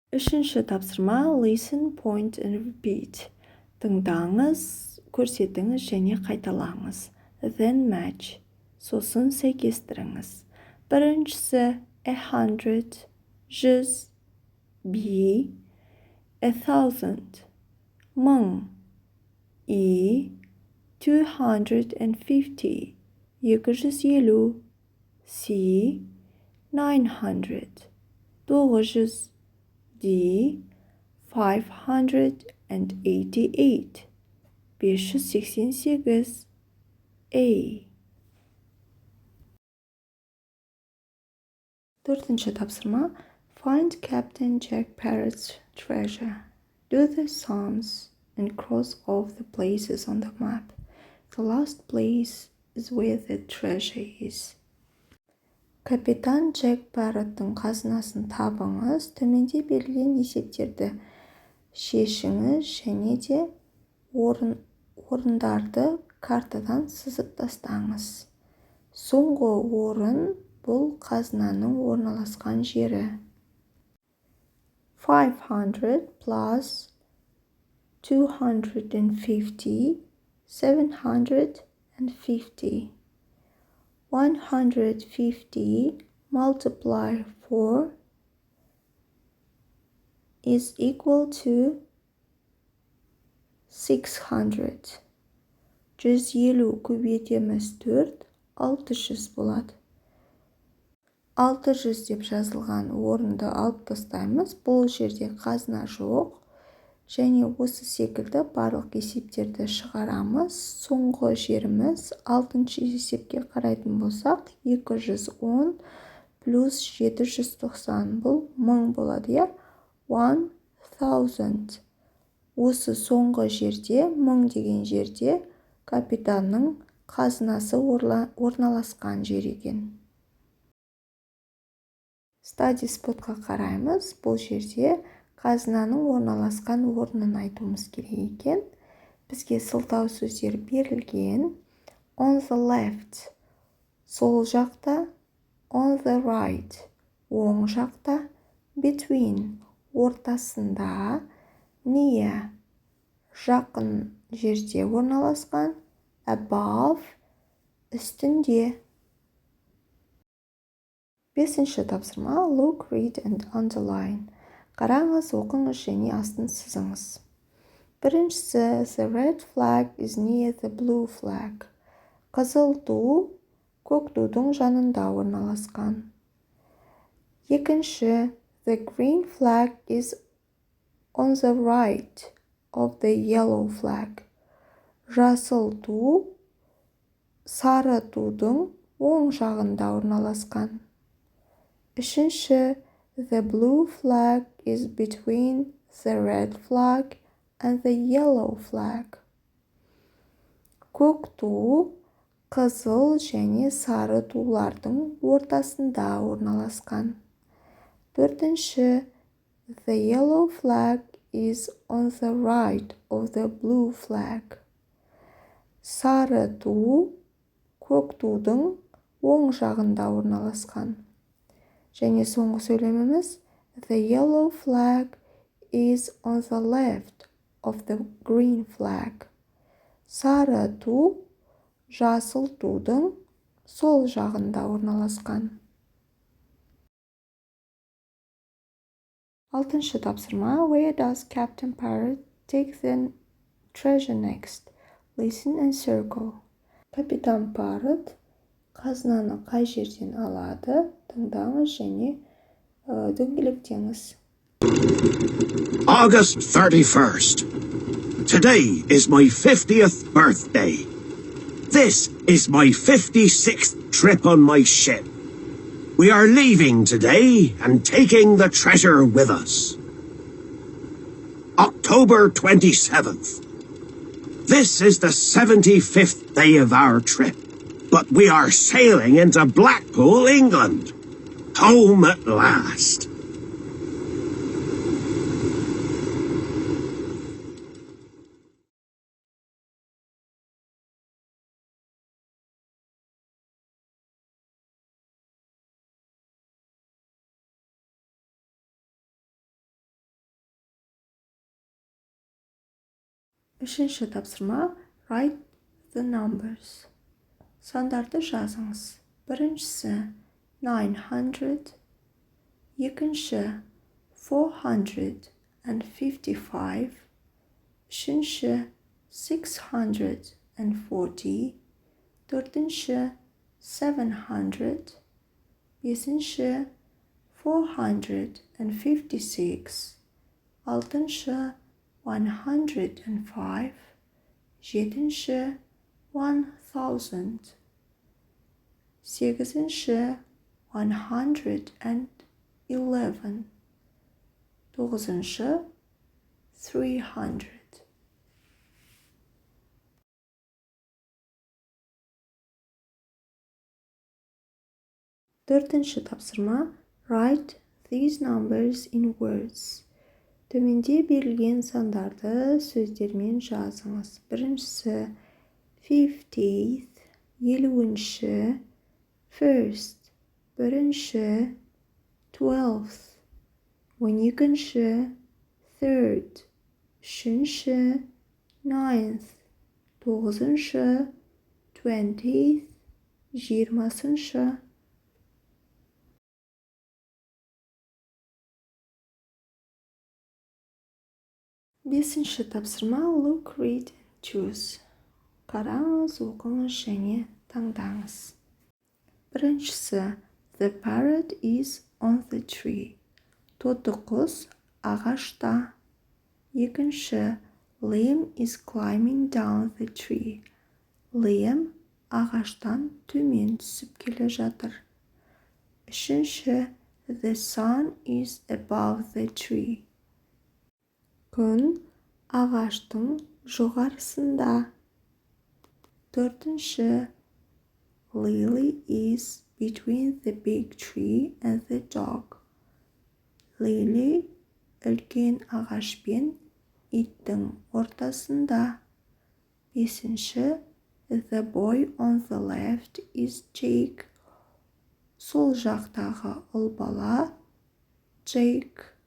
Үшінші тапсырма listen, point and repeat. Тыңдаңыз, көрсетіңіз және қайталаңыз. Then match. Сосын сәйкестіріңіз. Біріншісі 100, 100, be 1000, 1000, 250, 250, c 900, 900, d 588, 588, a. Төртінші тапсырма find Captain Jack Parrot's treasure. Do the sums and cross off the places on the map. The last place is where the treasure is. Капитан Джек Парроттың қазынасын табыңыз, төменде берілген есептерді шешіңіз және де орындарды картадан сызып тастаңыз. Соңғы орын бұл қазынаның орналасқан жері. 500 plus 250, 750. 150 multiplied 4 is equal to 600. 150 көбейтеміз 4, 600 болады. 600 деп жазылған орынды алып тастаймыз. Бұл жерде қазына жоқ. Және осы секілді барлық есептерді шығарамыз. Соңғы жеріміз 6-шы есепке қарайтын болсақ, 210 плюс 790 бұл 1000 болады, 1000. Осы соңғы жерде, 1000 деген жерде капитанның қазынасы орналасқан жер екен. Study spotқа қараймыз. Бұл жерде қазынаның орналасқан орнын айтуымыз керек екен. Бізге сылтау сөздер берілген. On the left, сол жақта. On the right, оң жақта. Between, ортасында. Near, жақын жерде орналасқан. Above, үстінде. Бесінші тапсырма look, read and underline. Қараңыз, оқыңыз және астын сызыңыз. Біріншісі the red flag is near the blue flag. Қызыл ту көк тудың жанында орналасқан. Екінші the green flag is on the right of the yellow flag. Жасыл ту сары тудың оң жағында орналасқан. Үшінші the blue flag is between the red flag and the yellow flag. Көк ту қызыл және сары тулардың ортасында орналасқан. Төртінші the yellow flag is on the right of the blue flag. Сары ту көк тудың оң жағында орналасқан. Және соңғы сөйлеміміз the yellow flag is on the left of the green flag. Сары ту жасыл тудың сол жағында орналасқан. Алтыншы тапсырма where does Captain Parrot take the treasure next? Listen and circle. Капитан Паррот қазынаны қай жерден алады? Тыңдаңыз және дөңгелектеңіз. August 31st. Today is my 50th birthday. This is my 56th trip on my ship. We are leaving today and taking the treasure with us. October 27th. This is the 75th day of our trip, but we are sailing into Blackpool, England. Home at last. Үшінші тапсырма write the numbers. Сандарды жазыңыз. Біріншісі 900, екінші 455, үшінші 640, төртінші 700, бесінші 456, алтыншы 105, жетінші 1000, сегізінші 111, тоғызыншы 300. Төртінші тапсырма write these numbers in words. Төменде берілген сандарды сөздермен жазыңыз. Біріншісі 50th, елуінші, first, бірінші, 12th, 12-ші, third, үшінші, 9th, 9-ші, 20th, 20-ші. Бесінші тапсырма look, read, choose. Қараңыз, оқыңыз және таңдаңыз. Біріншісі the parrot is on the tree. Тоты құс ағашта. Екінші Liam is climbing down the tree. Liam ағаштан төмен түсіп келе жатыр. Үшінші the sun is above the tree. Күн ағаштың жоғарысында. Төртінші Lily is between the big tree and the dog. Lily үлкен ағаш пен иттің ортасында. Бесінші the boy on the left is Jake. Сол жақтағы ұл бала Jake.